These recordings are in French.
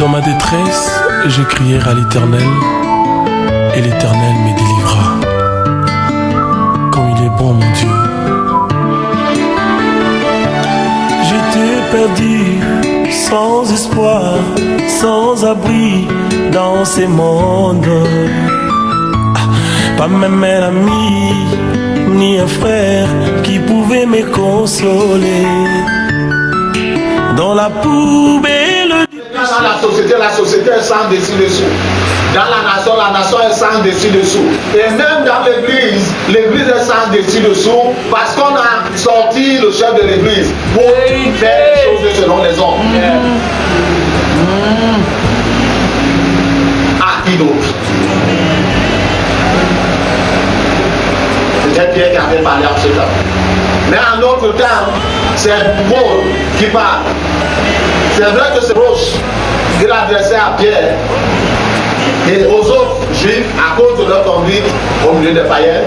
Dans ma détresse, je criai à l'Éternel, et l'Éternel me délivra. Comme il est bon, mon Dieu. J'étais perdu, sans espoir, sans abri dans ces mondes. Pas même un ami, ni un frère qui pouvait me consoler. Dans la poubelle du Dans la société est sans dessus-dessous. Dans la nation est sans dessus-dessous. Et même dans l'église est sans dessus-dessous parce qu'on a sorti le chef de l'église pour faire les choses selon les hommes. À qui d'autre? C'était Pierre qui avait parlé en ce temps. Mais en autre temps, c'est Paul qui parle. C'est vrai que c'est proche qu'il adressait à Pierre et aux autres juifs à cause de leur conduite au milieu des païens.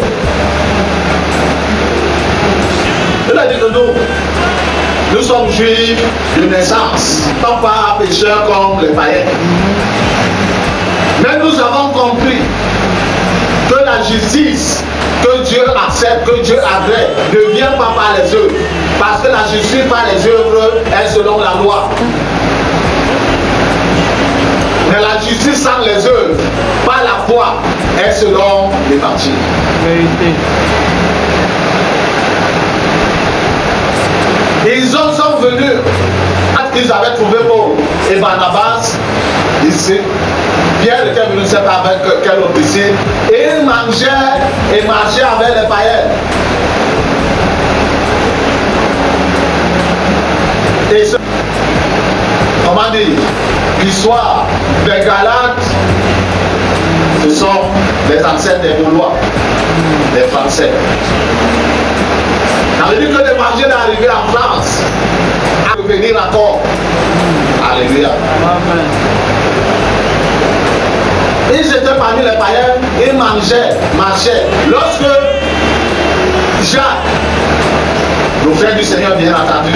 Il a dit que nous sommes juifs de naissance, non pas pécheurs comme les païens. Mais nous avons compris que la justice que Dieu accepte, que Dieu agrée, ne vient pas par les œuvres. Parce que la justice par les œuvres est selon la loi. Mais la justice sans les œuvres, par la foi, est selon l'évangile. Vérité. Ils sont venus, quand ils avaient trouvé Paul et Barnabas, ici, Pierre était venu, ne sais pas avec quel autre ici, et ils mangeaient et marchaient avec les païens. Et ce, comment dire, l'histoire des Galates, ce sont les ancêtres des Gaulois, les Français. Ça veut dire que l'évangile est arrivé en France, à revenir encore. Alléluia. Amen. Ils étaient parmi les païens, ils mangeaient, marchaient. Lorsque Jacques, le frère du Seigneur bien entendu,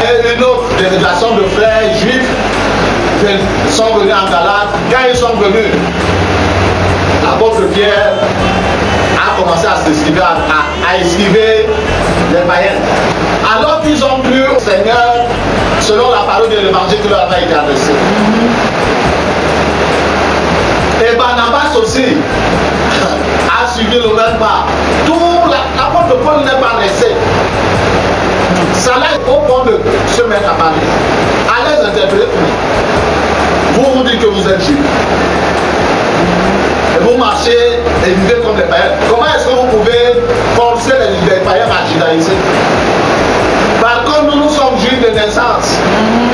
et une autre délégation de frères juifs sont venus en Galate, quand ils sont venus, l'apôtre Pierre a commencé à s'esquiver, à esquiver les païens. Alors qu'ils ont cru au Seigneur selon la parole de l'évangile qui leur avait été adressée. Et Barnabas aussi a suivi le même pas. Tout l'apôtre Paul n'est pas resté. Ça l'aide au point de se mettre à parler. Allez interpréter. Vous dites que vous êtes juif. Et vous marchez et vivez comme les païens. Comment est-ce que vous pouvez forcer les païens à judaïser? Par contre, nous sommes juifs de naissance.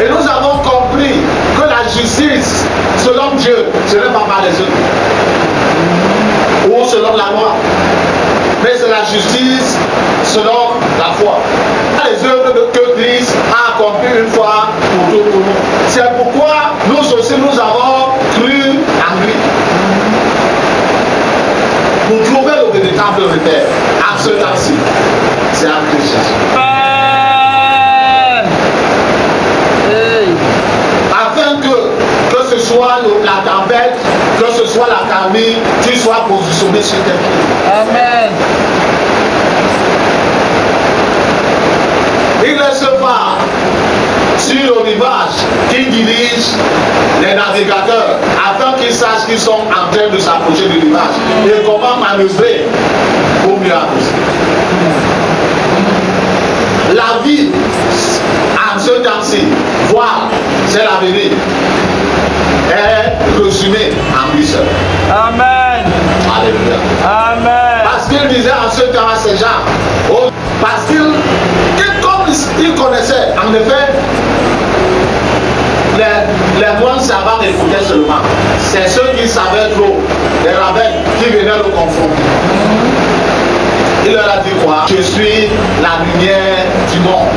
Et nous avons compris que la justice, selon Dieu, ce n'est pas par les œuvres. Ou selon la loi. Mais c'est la justice selon la foi. Les œuvres que Christ a accomplies une fois pour tout pour nous. C'est pourquoi nous aussi nous avons cru en lui. Pour trouver le véritable repère à ce temps-ci, c'est en Christ Jésus. Afin que ce soit la tempête, que ce soit la camille, tu sois positionné sur tes pieds. Amen. Il laisse pas sur le rivage qui dirige les navigateurs afin qu'ils sachent qu'ils sont en train de s'approcher du rivage et comment manœuvrer pour mieux avancer. La vie en ce temps-ci, voir, c'est l'avenir, est résumée en lui seul. Amen. Alléluia. Amen. Parce qu'il disait en ce temps à ces gens, parce qu'il, comme il connaissait, en effet, les moines savants écoutaient seulement. C'est ceux qui savaient trop, les rabbins qui venaient le confronter. Il leur a dit quoi? Je suis la lumière du monde.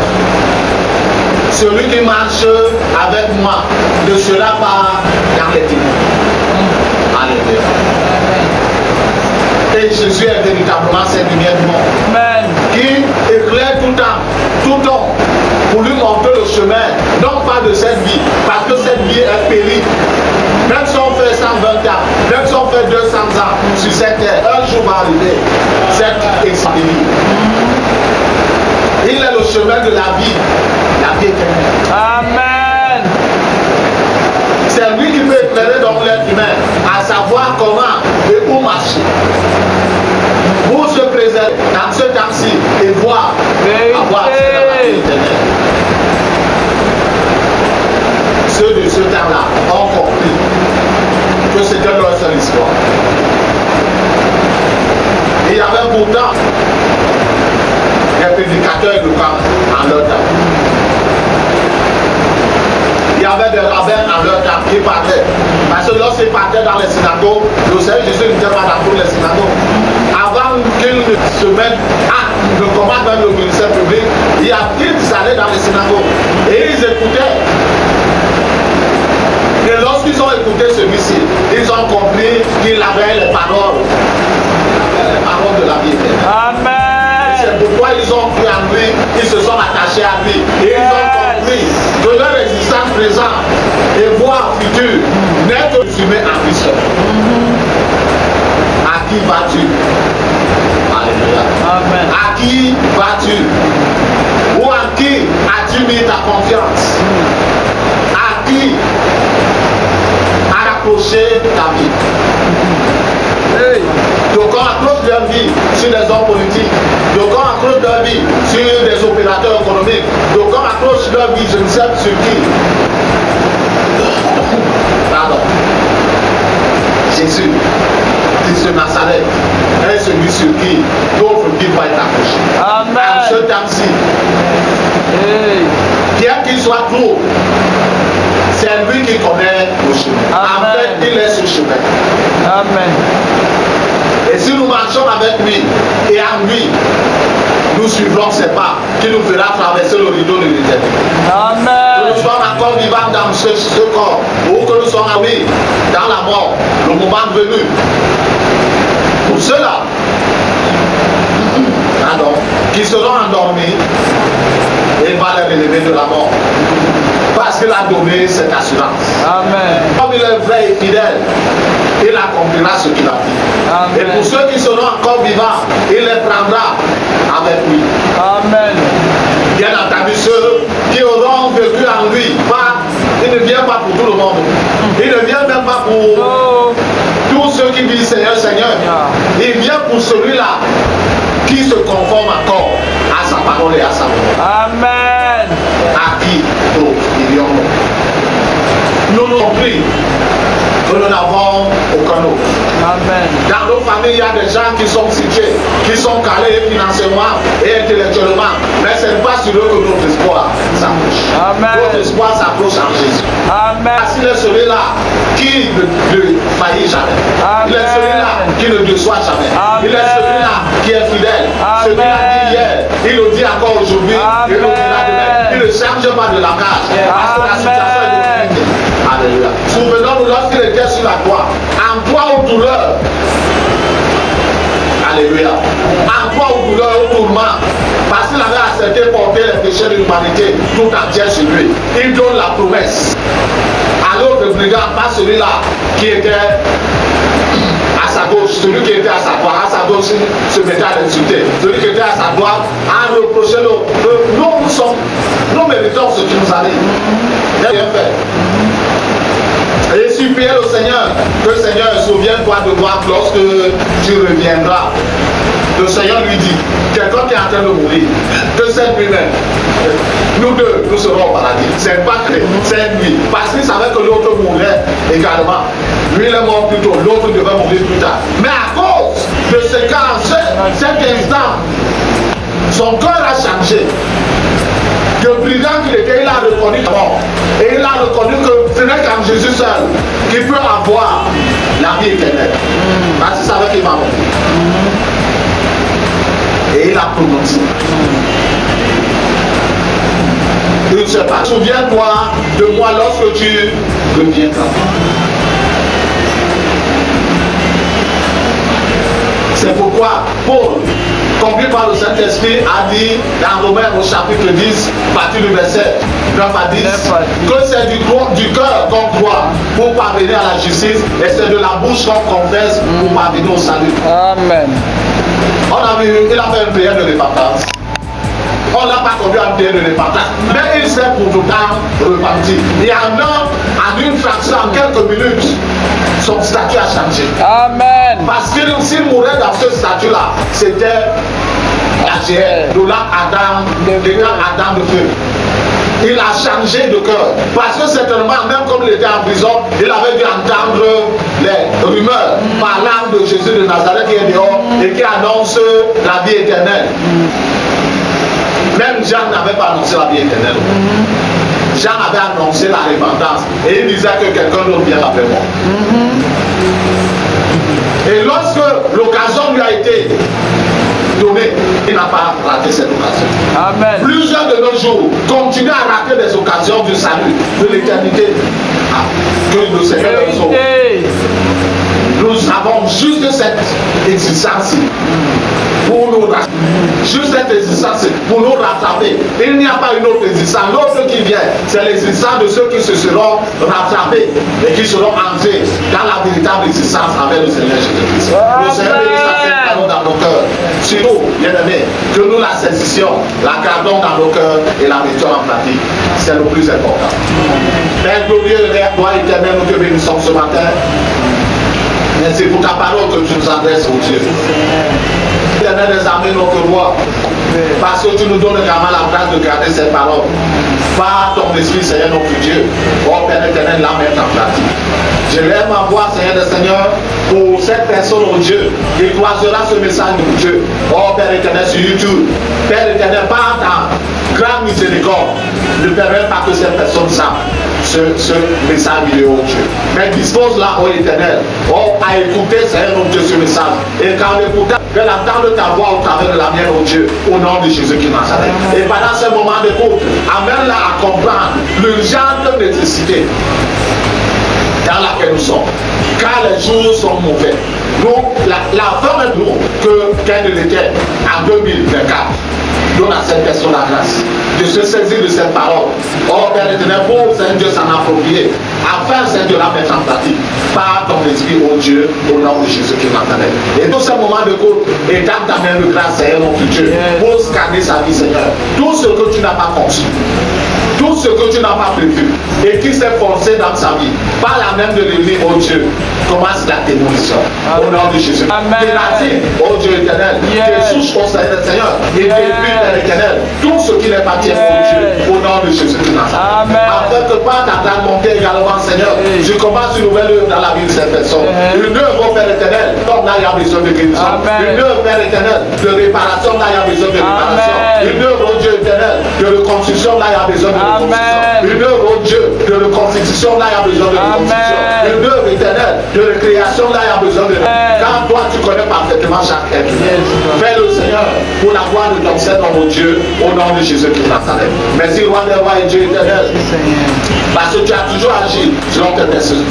Celui qui marche avec moi ne sera pas dans les ténèbres. Alléluia. Et Jésus est véritablement cette lumière du monde. Amen. Qui éclaire tout temps, tout homme, pour lui montrer le chemin, non pas de cette vie, parce que cette vie est périe, chemin de la vie éternelle. Amen. C'est lui qui peut éclairer donc l'être humain à savoir comment et où marcher. Pour se préserver dans ce temps-ci et voir avoir accès à la vie éternelle. Ceux de ce temps-là ont compris que c'était leur seule histoire. Il y avait pourtant des prédicateurs éloquents en leur temps. Il y avait des rabbins en leur temps qui parlaient. Parce que lorsqu'ils partaient dans les synagogues, le Seigneur Jésus n'était pas dans toutes les synagogues. Avant qu'ils se mettent le commande même le ministère public, ils allaient dans les synagogues et ils écoutaient. Et lorsqu'ils ont écouté celui-ci, ils ont compris qu'il avait les paroles de la vie éternelle. Amen. C'est pourquoi ils ont cru en lui, ils se sont attachés à lui. Et ils ont compris que leur existence présente et voie future n'est que résumée en lui seul. À qui vas-tu? Alléluia. Amen. À qui vas-tu? Ou en qui as-tu mis ta confiance? À qui accrocher ta vie? Donc on accroche leur vie sur les hommes politiques, donc on accroche leur vie sur des opérateurs économiques, donc on accroche leur vie je ne sais sur qui. Pardon. Jésus, Christ de Nazareth, est celui sur qui d'autres vies vont être accrochées. Amen. En ce temps-ci, bien qu'il soit trop, c'est lui qui connaît le chemin. En fait, il est ce chemin. Amen. Et si nous marchons avec lui et en lui, nous suivrons ses pas qui nous fera traverser le rideau de l'éternité. Amen. Que nous sommes encore vivants dans ce corps ou que nous sommes en vie dans la mort, le moment venu. Pour ceux-là, qui seront endormis, il va les relever de la mort. Parce qu'il a donné cette assurance. Amen. Comme il est vrai et fidèle, il accomplira ce qu'il a dit. Amen. Et pour ceux qui seront encore vivants, il les prendra avec lui. Amen. Bien entendu, ceux qui auront vécu en lui, il ne vient pas pour tout le monde. Il ne vient même pas pour tous ceux qui disent Seigneur, Seigneur. Il vient pour celui-là qui se conforme encore à sa parole et à sa voix. Amen. À qui d'autres irions-nous? Nous nous compris que nous n'avons aucun autre. Amen. Dans nos familles, il y a des gens qui sont situés, qui sont calés financièrement et intellectuellement. Mais ce n'est pas sur eux que notre espoir s'approche. Amen. Notre espoir s'approche en Jésus. Amen. Parce qu'il est celui-là qui ne faillit jamais. Amen. Il est celui-là qui ne déçoit jamais. Amen. Il est celui-là qui est fidèle. Celui-là dit hier, il le dit encore aujourd'hui, il le dira demain. Il ne change pas de langage. Parce que la situation est difficile. Alléluia. Souvenons-nous lorsqu'il était sur la croix, en poids ou douleur. Alléluia. En poids ou douleur ou tourment. Parce qu'il avait accepté porter les péchés de l'humanité tout entière sur lui. Il donne la promesse à l'autre brigand, pas celui-là qui était à sa gauche, celui qui était à sa droite, à sa gauche se mettait à l'insulter, celui qui était à sa droite à reprocher l'autre. Nous méritons ce qui nous arrive. Bien fait. Et supplier au Seigneur que Seigneur souvienne-toi de moi lorsque tu reviendras. Le Seigneur lui dit, quelqu'un qui est en train de mourir, que c'est lui-même. Nous deux, nous serons au paradis. C'est pas que c'est lui. Parce qu'il savait que l'autre mourrait également. Lui, il est mort plus tôt, l'autre devait mourir plus tard. Mais à cause de ce qu'en cet instant, son cœur a changé. Le brigand qu'il était, il a reconnu la mort. Et il a reconnu que ce n'est qu'en Jésus seul qu'il peut avoir la vie éternelle. Parce qu'il savait qu'il va mourir. Et il a prononcé. Il ne sait pas. Souviens-toi de moi lorsque tu reviendras. C'est pourquoi Paul, conduit par le Saint-Esprit, a dit dans Romains au chapitre 10, partir du verset 9 à 10, que c'est du cœur qu'on croit pour parvenir à la justice et c'est de la bouche qu'on confesse pour parvenir au salut. Amen. On a vu, il a fait une prière de repentance. On ne l'a pas conduit à un terre de repentance. Mais il s'est pour autant repenti. Et en une fraction, en quelques minutes, son statut a changé. Amen. Parce que s'il mourait dans ce statut-là, c'était la GR, de là Adam, Adam de feu. Il a changé de cœur. Parce que certainement, même comme il était en prison, il avait dû entendre les rumeurs parlant de Jésus de Nazareth qui est dehors et qui annonce la vie éternelle. Même Jean n'avait pas annoncé la vie éternelle. Jean avait annoncé la repentance et il disait que quelqu'un d'autre vient après moi. Et lorsque l'occasion lui a été donnée, il n'a pas raté cette occasion. Amen. Plusieurs de nos jours continuent à rater des occasions du salut, de l'éternité. Que le Seigneur nous offre. Nous avons juste cette existence pour nous rattraper. Juste cette existence pour nous rattraper. Il n'y a pas une autre existence. L'autre qui vient, c'est l'existence de ceux qui se seront rattrapés et qui seront entrés dans la véritable existence avec le Seigneur Jésus-Christ. Le Seigneur bénisse cette parole dans nos cœurs. Surtout, bien-aimés, que nous la saisissions, la gardons dans nos cœurs et la mettions en pratique. C'est le plus important. Père glorieux, roi éternel, nous te bénissons ce matin. Merci pour ta parole que tu nous adresses, oh Dieu. Éternel des armées, notre roi, parce que tu nous donnes également la grâce de garder cette parole. Par ton esprit, Seigneur, notre Dieu, oh Père éternel, la mettre en pratique. Je lève ma voix, Seigneur des Seigneurs, pour cette personne, oh Dieu, qui croisera ce message de Dieu. Oh Père éternel, sur YouTube. Père éternel, par ta grande miséricorde, ne permets pas que cette personne sache ce message vidéo, oh Dieu. Mais dispose-la, oh éternel, oh, à écouter, Seigneur, mon Dieu, ce message. Et quand l'écouter, qu'elle entende ta voix au travers de la mienne, oh Dieu, au nom de Jésus qui Nazareth. Et pendant ce moment d'écoute, amène-la à comprendre l'urgente nécessité dans laquelle nous sommes. Car les jours sont mauvais. Nous, la fin est nous qu'elle ne l'était en 2024. Donne à cette personne la grâce de se saisir de cette parole. Oh Père éternel, pour Seigneur Dieu s'en approprier, afin Seigneur de la mettre en pratique par ton esprit, oh Dieu, au nom de Jésus qui Nazareth. Et dans ce moment de cours, étends ta main de grâce, Seigneur, mon Dieu, pour scanner sa vie, Seigneur. Tout ce que tu n'as pas conçu, tout ce que tu n'as pas prévu et qui s'est forcé dans sa vie, par la même de l'église, oh Dieu, commence la démolition. Au nom de Jésus. Tes racines, oh Dieu éternel, tes souches, oh Seigneur, et tes buts, Père éternel, tout ce qui n'est pas tien, oh Dieu, au nom de Jésus de Nazareth. Afin que par ta grande montée également, Seigneur, je commence une nouvelle œuvre dans la vie de cette personne. Une œuvre, oh Père éternel, comme là il y a besoin de guérison. Une œuvre, Père éternel, de réparation, là il y a besoin de réparation. Une œuvre, oh Dieu éternel, de reconstruction, là il y a besoin de reconstruction. Une œuvre, oh Dieu, de reconstitution, là il y a besoin de reconstruction. Une œuvre éternelle, de récréation, là il y a besoin de car toi tu connais parfaitement chaque être. Fais le Seigneur pour la gloire de ton Seigneur, mon Dieu, au nom de Jésus Christ Nazareth. Merci, roi des rois et Dieu éternel. Parce que tu as toujours agi selon tes personnes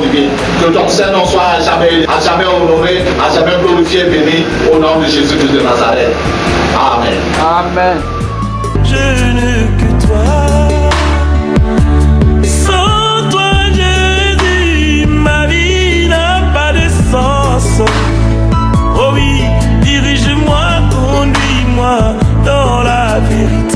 divines. Que ton Seigneur soit à jamais honoré, à jamais glorifié et béni, au nom de Jésus Christ de Nazareth. Amen. Amen.